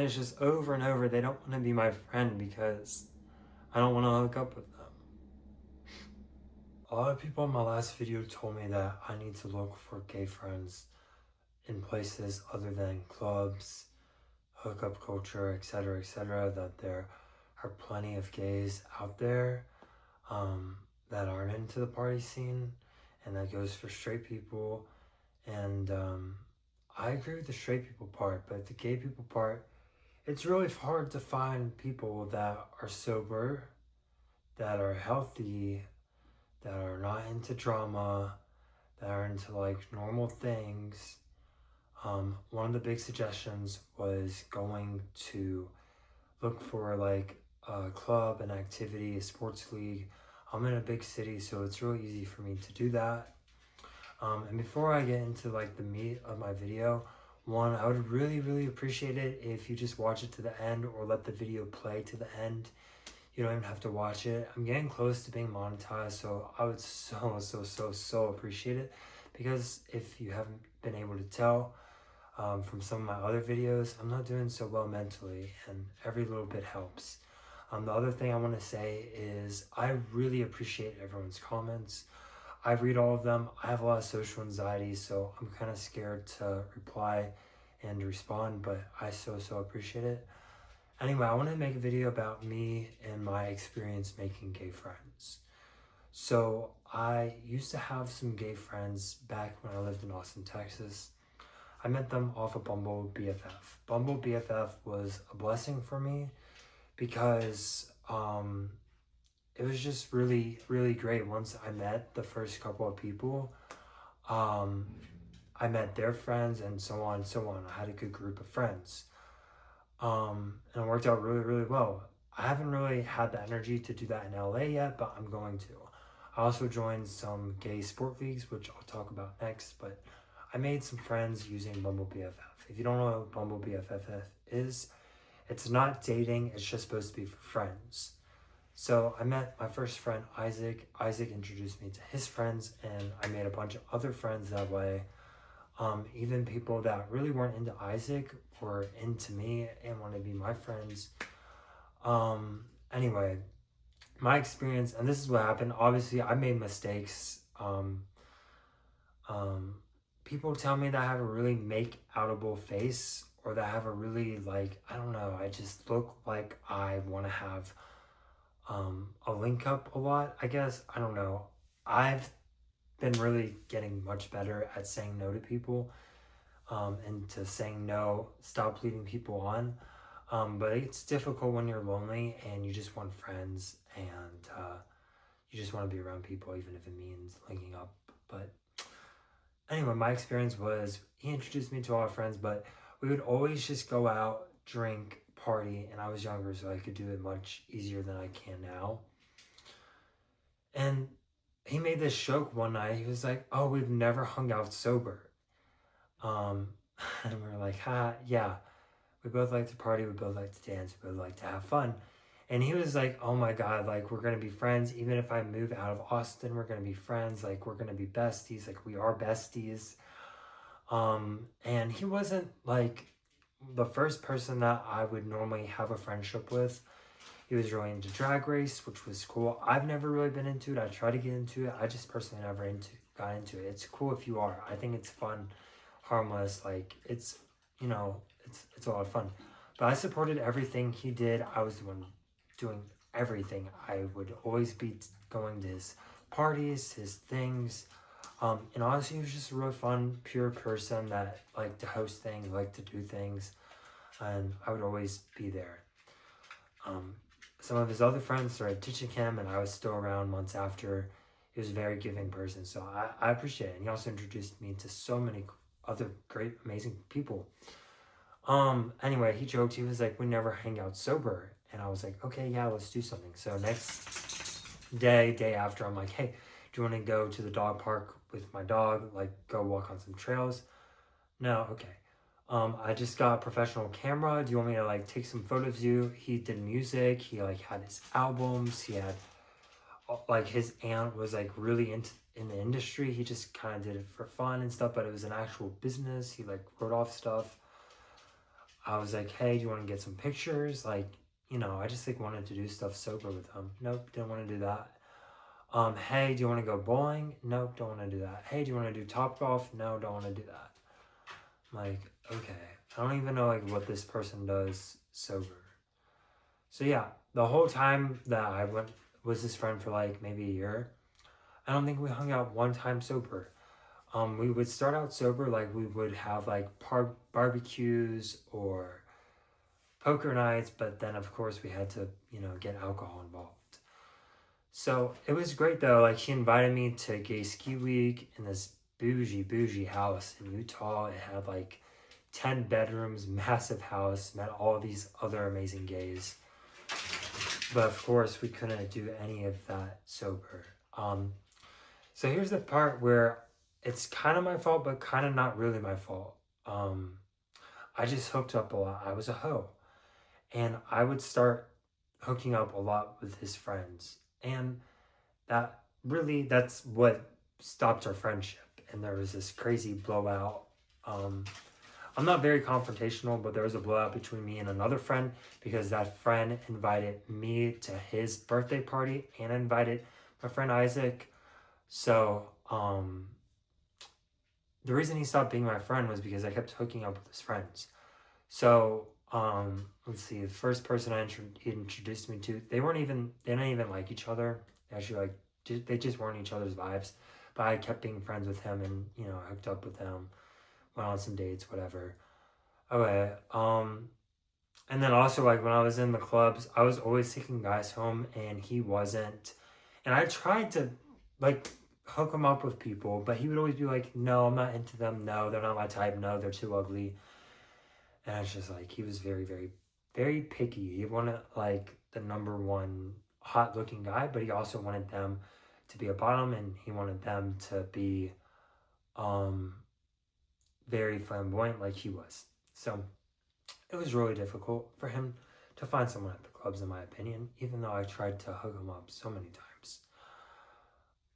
it's just over and over, they don't want to be my friend because I don't want to hook up with them. A lot of people in my last video told me that I need to look for gay friends in places other than clubs, hookup culture, etc., that there are plenty of gays out there that aren't into the party scene, and that goes for straight people. And I agree with the straight people part, but the gay people part, it's really hard to find people that are sober, that are healthy, that are not into drama, that are into like normal things. One of the big suggestions was going to look for like a club, an activity, a sports league. I'm in a big city, so it's really easy for me to do that. And before I get into like the meat of my video, one, I would really appreciate it if you just watch it to the end or let the video play to the end. You don't even have to watch it. I'm getting close to being monetized, so I would so appreciate it, because if you haven't been able to tell from some of my other videos, I'm not doing so well mentally, and every little bit helps. The other thing I want to say is I really appreciate everyone's comments. I read all of them. I have a lot of social anxiety, so I'm kind of scared to reply and respond, but I so appreciate it. Anyway, I want to make a video about me and my experience making gay friends. So I used to have some gay friends back when I lived in Austin, Texas. I met them off of Bumble BFF. Bumble BFF was a blessing for me because it was just really great. Once I met the first couple of people, I met their friends and so on and so on. I had a good group of friends. And it worked out really well. I haven't really had the energy to do that in LA yet, but I'm going to. I also joined some gay sport leagues, which I'll talk about next, but I made some friends using Bumble BFF. If you don't know what Bumble BFF is, it's not dating, it's just supposed to be for friends. So I met my first friend, Isaac. Isaac introduced me to his friends, and I made a bunch of other friends that way. Even people that really weren't into Isaac were into me and wanted to be my friends. Anyway, my experience, and this is what happened. Obviously, I made mistakes. People tell me that I have a really make-outable face, or that I have a really, like, I don't know, I just look like I want to have a link up a lot, I guess. I don't know. I've been really getting much better at saying no to people, and to saying no, stop leading people on. But it's difficult when you're lonely and you just want friends, and you just want to be around people, even if it means linking up. But anyway, my experience was he introduced me to all our friends, but we would always just go out, drink, party, and I was younger, so I could do it much easier than I can now. And he made this joke one night. He was like, "Oh, we've never hung out sober." And we were like, "Ha, yeah. We both like to party. We both like to dance. We both like to have fun." And he was like, "Oh my God, like, we're gonna be friends. Even if I move out of Austin, we're gonna be friends. Like, we're gonna be besties. Like, we are besties." And he wasn't like the first person that I would normally have a friendship with. He was really into Drag Race, which was cool. I've never really been into it. I tried to get into it. I just personally never got into it. It's cool if you are. I think it's fun, harmless. Like, it's, you know, it's a lot of fun. But I supported everything he did. I was the one doing everything. I would always be going to his parties, his things. And honestly, he was just a really fun, pure person that liked to host things, liked to do things. And I would always be there. Some of his other friends started ditching him, and I was still around months after. He was a very giving person, so I appreciate it. And he also introduced me to so many other great, amazing people. Anyway, he joked, he was like, "We never hang out sober." And I was like, "Okay, yeah, let's do something." So next day after, I'm like, "Hey, do you want to go to the dog park with my dog? Like, go walk on some trails?" "No." "Okay. I just got a professional camera. Do you want me to like take some photos of you?" He did music. He like had his albums. He had like, his aunt was like really in the industry. He just kind of did it for fun and stuff, but it was an actual business. He like wrote off stuff. I was like, hey, do you want to get some pictures? Like, I just like wanted to do stuff sober with them. Nope, didn't want to do that. Hey, do you want to go bowling? Nope, don't want to do that. Hey, do you want to do top golf? No, don't want to do that. I'm like, okay, I don't even know like what this person does sober. So yeah, the whole time that I went was this friend for like maybe a year. I don't think we hung out one time sober. We would start out sober, like we would have like barbecues or poker nights, but then of course we had to, get alcohol involved. So it was great though. Like she invited me to gay ski week in this bougie house in Utah. It had like 10 bedrooms, massive house, met all these other amazing gays. But of course we couldn't do any of that sober. So here's the part where it's kind of my fault, but kind of not really my fault. I just hooked up a lot. I was a hoe. And I would start hooking up a lot with his friends. And that's what stopped our friendship. And there was this crazy blowout. I'm not very confrontational, but there was a blowout between me and another friend because that friend invited me to his birthday party and invited my friend Isaac. So, the reason he stopped being my friend was because I kept hooking up with his friends. So, let's see, the first person he introduced me to, they didn't even like each other. Actually, they just weren't each other's vibes. But I kept being friends with him and, I hooked up with him, went on some dates, whatever. Okay, and then also, like, when I was in the clubs, I was always taking guys home, and he wasn't. And I tried to, like, hook him up with people, but he would always be like, no, I'm not into them. No, they're not my type. No, they're too ugly. And it's just like, he was very, very, very picky. He wanted, like, the number one hot-looking guy, but he also wanted them to be a bottom, and he wanted them to be very flamboyant like he was. So it was really difficult for him to find someone at the clubs, in my opinion, even though I tried to hook him up so many times.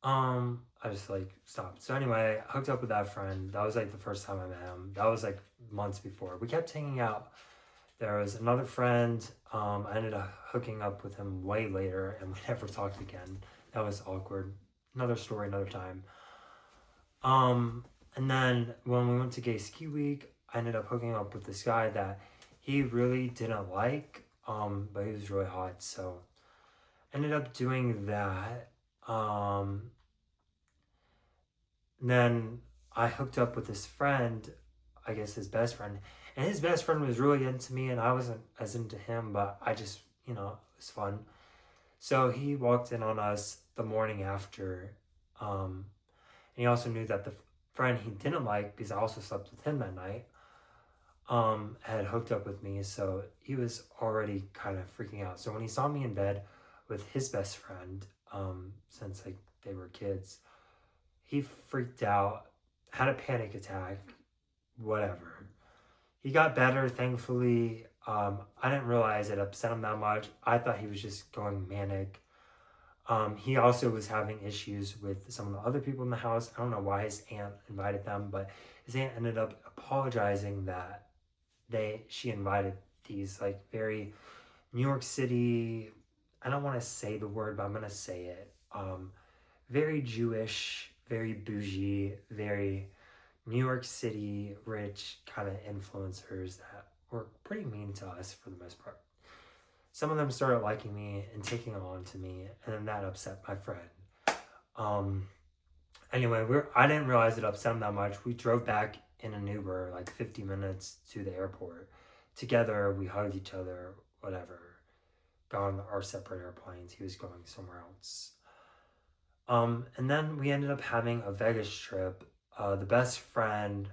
I just like stopped. So anyway, I hooked up with that friend. That was like the first time I met him. That was like months before. We kept hanging out. There was another friend. I ended up hooking up with him way later, and we never talked again. That was awkward. Another story, another time. And then when we went to gay ski week, I ended up hooking up with this guy that he really didn't like, but he was really hot, so ended up doing that. Then I hooked up with his friend, I guess his best friend, and his best friend was really into me, and I wasn't as into him, but I just, it was fun. So he walked in on us the morning after, and he also knew that the friend he didn't like, because I also slept with him that night, had hooked up with me, so he was already kind of freaking out. So when he saw me in bed with his best friend, since like they were kids, he freaked out, had a panic attack, whatever. He got better, thankfully. I didn't realize it upset him that much. I thought he was just going manic. He also was having issues with some of the other people in the house. I don't know why his aunt invited them, but his aunt ended up apologizing that she invited these like very New York City, I don't want to say the word, but I'm going to say it. Very Jewish, very bougie, very New York City rich kind of influencers that were pretty mean to us for the most part. Some of them started liking me and taking on to me, and then that upset my friend. Anyway, I didn't realize it upset him that much. We drove back in an Uber, like 50 minutes to the airport. Together, we hugged each other, whatever. Got on our separate airplanes. He was going somewhere else. And then we ended up having a Vegas trip. The best friend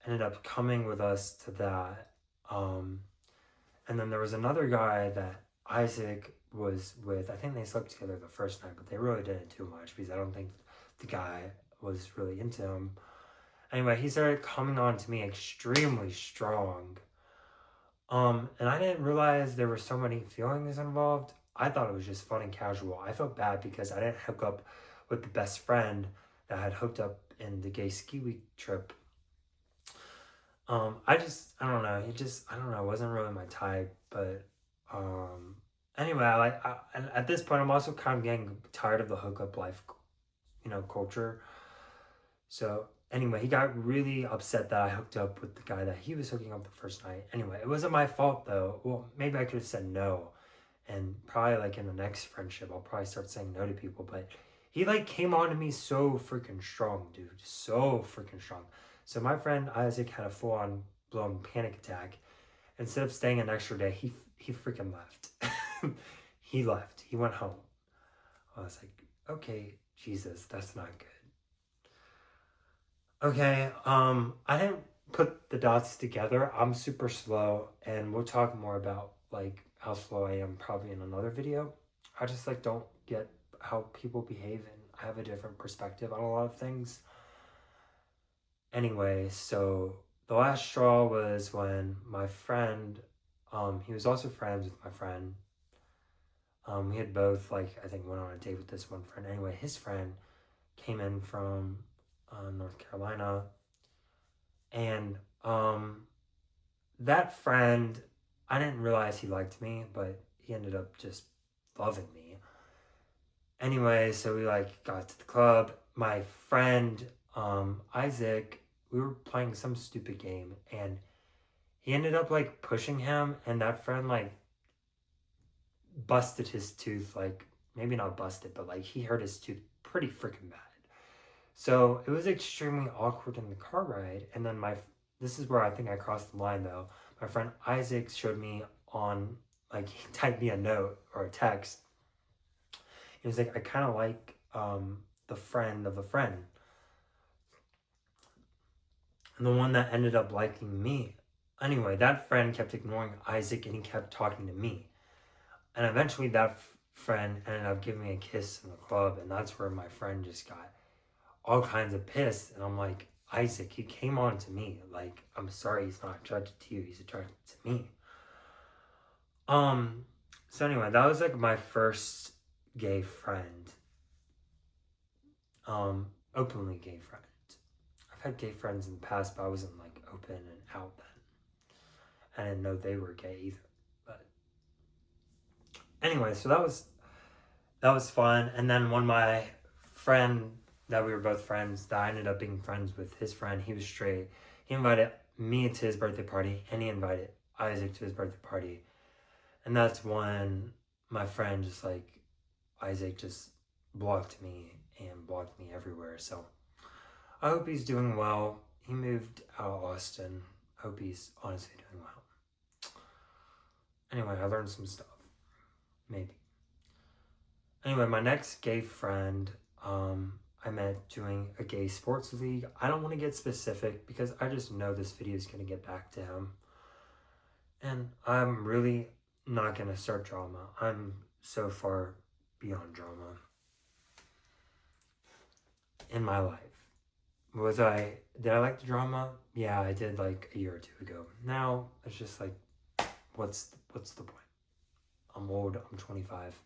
ended up coming with us to that. And then there was another guy that Isaac was with. I think they slept together the first night, but they really didn't do much because I don't think the guy was really into him. Anyway, he started coming on to me extremely strong. And I didn't realize there were so many feelings involved. I thought it was just fun and casual. I felt bad because I didn't hook up with the best friend that had hooked up in the gay ski week trip. I don't know. I don't know. It wasn't really my type, but anyway, and at this point, I'm also kind of getting tired of the hookup life, culture. So anyway, he got really upset that I hooked up with the guy that he was hooking up the first night. Anyway, it wasn't my fault though. Well, maybe I could have said no, and probably like in the next friendship, I'll probably start saying no to people. But he like came on to me so freaking strong, dude, so freaking strong. So my friend Isaac had a full on blown panic attack. Instead of staying an extra day, he freaking left. He left. He went home. I was like, okay, Jesus, that's not good. Okay, I didn't put the dots together. I'm super slow, and we'll talk more about like how slow I am probably in another video. I just like don't get how people behave, and I have a different perspective on a lot of things. Anyway, so the last straw was when my friend, he was also friends with my friend. We had both like I think went on a date with this one friend. Anyway, his friend came in from North Carolina, and that friend, I didn't realize he liked me, but he ended up just loving me. Anyway, so we like got to the club. My friend Isaac, we were playing some stupid game, and he ended up like pushing him, and that friend like busted his tooth, like maybe not busted, but like he hurt his tooth pretty freaking bad. So it was extremely awkward in the car ride. And then this is where I think I crossed the line though. My friend Isaac showed me on, like, he typed me a note or a text. He was like, I kind of like the friend of a friend. And the one that ended up liking me. Anyway, that friend kept ignoring Isaac and he kept talking to me. And eventually that friend ended up giving me a kiss in the club. And that's where my friend just got all kinds of pissed. And I'm like, Isaac, he came on to me. Like, I'm sorry, he's not attracted to you, he's attracted to me. So anyway, that was like my first gay friend. Openly gay friend. I've had gay friends in the past, but I wasn't like open and out then. I didn't know they were gay either. But anyway, so that was fun. And then when my friend that we were both friends, that I ended up being friends with his friend, he was straight. He invited me to his birthday party, and he invited Isaac to his birthday party. And that's when my friend just like, Isaac just blocked me and blocked me everywhere. So I hope he's doing well. He moved out of Austin. I hope he's honestly doing well. Anyway, I learned some stuff. Maybe. Anyway, my next gay friend, I met doing a gay sports league. I don't want to get specific because I just know this video is going to get back to him. And I'm really not going to start drama. I'm so far beyond drama in my life. Did I like the drama? Yeah, I did like a year or two ago. Now, it's just like, what's the point? I'm old, I'm 25.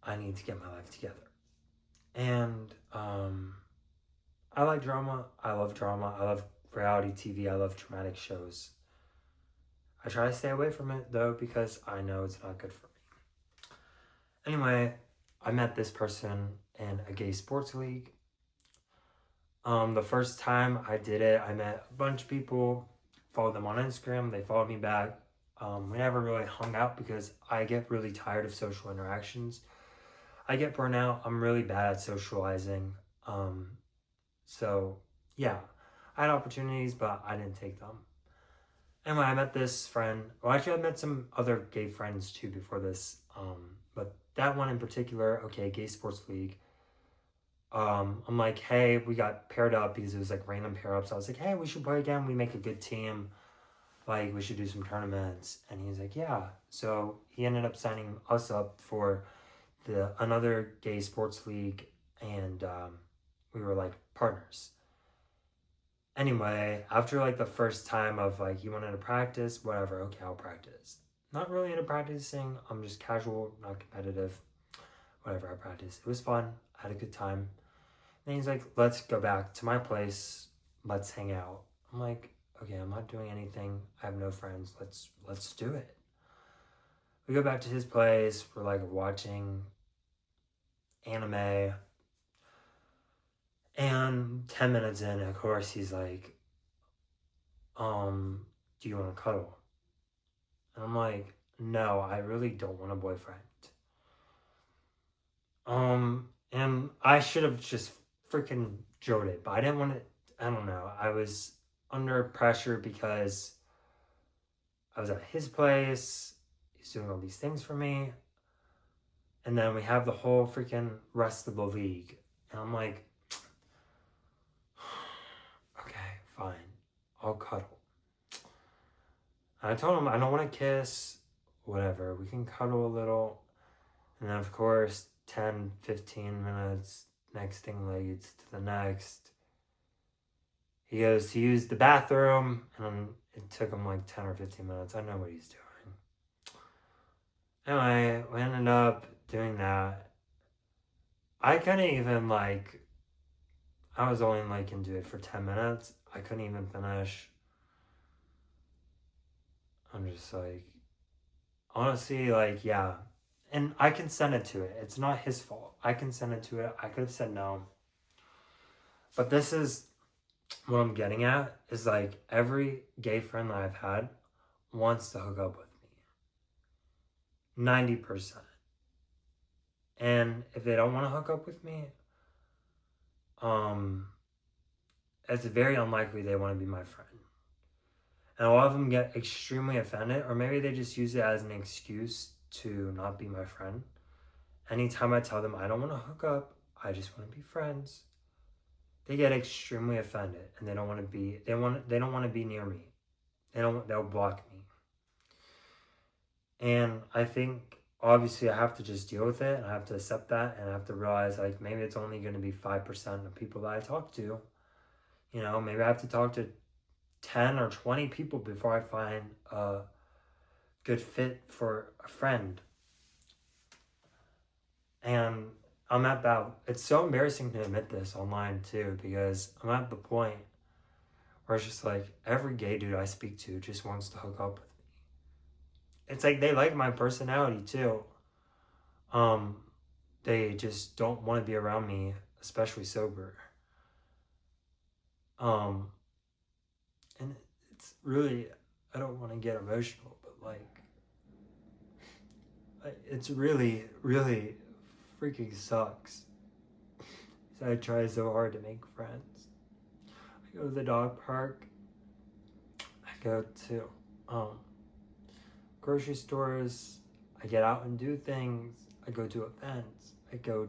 I need to get my life together. And I like drama. I love drama. I love reality TV. I love dramatic shows. I try to stay away from it though because I know it's not good for me. Anyway, I met this person in a gay sports league. The first time I did it, I met a bunch of people, followed them on Instagram. They followed me back. We never really hung out because I get really tired of social interactions. I get burnout. I'm really bad at socializing. So yeah, I had opportunities, but I didn't take them. Anyway, I met this friend. Well, actually, I met some other gay friends too before this. But that one in particular, okay, gay sports league. I'm like, hey, we got paired up because it was like random pair ups. I was like, hey, we should play again. We make a good team. Like, we should do some tournaments. And he's like, yeah. So he ended up signing us up for another gay sports league, and we were like partners. Anyway, after like the first time of like, you wanted to practice, whatever, okay, I'll practice. Not really into practicing. I'm just casual, not competitive. Whatever, I practiced. It was fun. I had a good time. And he's like, let's go back to my place. let's hang out. I'm like, okay, I'm not doing anything. I have no friends. Let's do it. We go back to his place. We're like watching anime. And 10 minutes in, of course, he's like, do you want to cuddle? And I'm like, no, I really don't want a boyfriend. And I should have just freaking jolted, but I didn't want to, I don't know. I was under pressure because I was at his place. He's doing all these things for me. And then we have the whole freaking rest of the league. And I'm like, okay, fine. I'll cuddle. And I told him I don't want to kiss. Whatever. We can cuddle a little. And then, of course, 10, 15 minutes, next thing leads to the next. He goes to use the bathroom, and it took him like 10 or 15 minutes. I know what he's doing. Anyway, we ended up doing that. I couldn't even, I was only, into it for 10 minutes. I couldn't even finish. I'm just honestly, yeah. And I consented to it. It's not his fault. I consented to it. I could have said no. But this is what I'm getting at is every gay friend that I've had wants to hook up with me. 90%. And if they don't want to hook up with me, it's very unlikely they want to be my friend. And a lot of them get extremely offended, or maybe they just use it as an excuse to not be my friend. Anytime I tell them I don't want to hook up, I just want to be friends, they get extremely offended and they don't want to be near me. They'll block me. And I think obviously I have to just deal with it, and I have to accept that, and I have to realize maybe it's only going to be 5% of people that I talk to. Maybe I have to talk to 10 or 20 people before I find a good fit for a friend. And I'm at that. It's so embarrassing to admit this online too, because I'm at the point where it's just every gay dude I speak to just wants to hook up with me. It's they like my personality too. They just don't want to be around me, especially sober. And it's really, I don't want to get emotional, but it's really, really freaking sucks. So I try so hard to make friends. I go to the dog park. I go to grocery stores. I get out and do things. I go to events. I go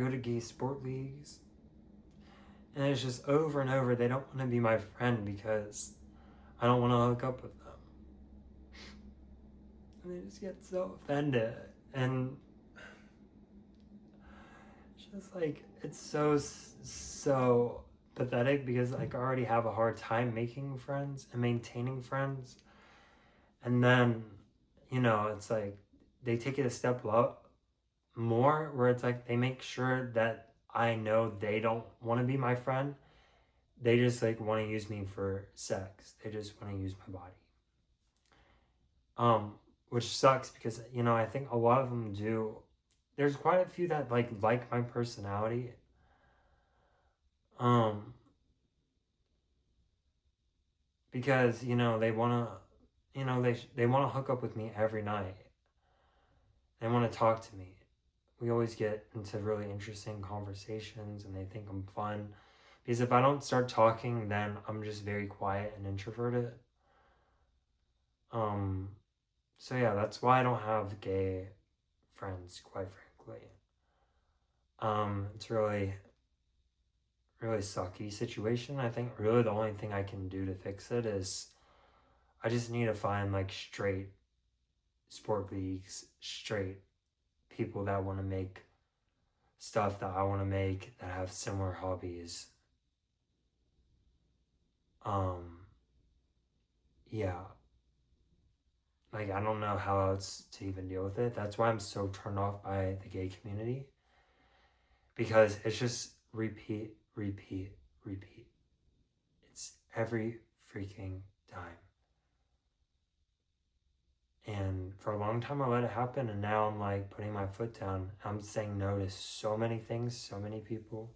to gay sport leagues. And it's just over and over, they don't want to be my friend because I don't want to hook up with them. And they just get so offended. And it's just it's so pathetic because I already have a hard time making friends and maintaining friends. And then, it's they take it a step up more, where it's they make sure that I know they don't want to be my friend. They just want to use me for sex. They just want to use my body. Which sucks because, I think a lot of them do. There's quite a few that like my personality. Because, they want to, they want to hook up with me every night. They want to talk to me. We always get into really interesting conversations and they think I'm fun. Because if I don't start talking, then I'm just very quiet and introverted. So yeah, that's why I don't have gay friends, quite frankly. It's really, really sucky situation. I think really the only thing I can do to fix it is I just need to find straight sport leagues, straight people that want to make stuff that I want to make, that have similar hobbies. Yeah. I don't know how else to even deal with it. That's why I'm so turned off by the gay community. because it's just repeat, repeat, repeat. It's every freaking time. And for a long time I let it happen, and now I'm like putting my foot down. I'm saying no to so many things, so many people.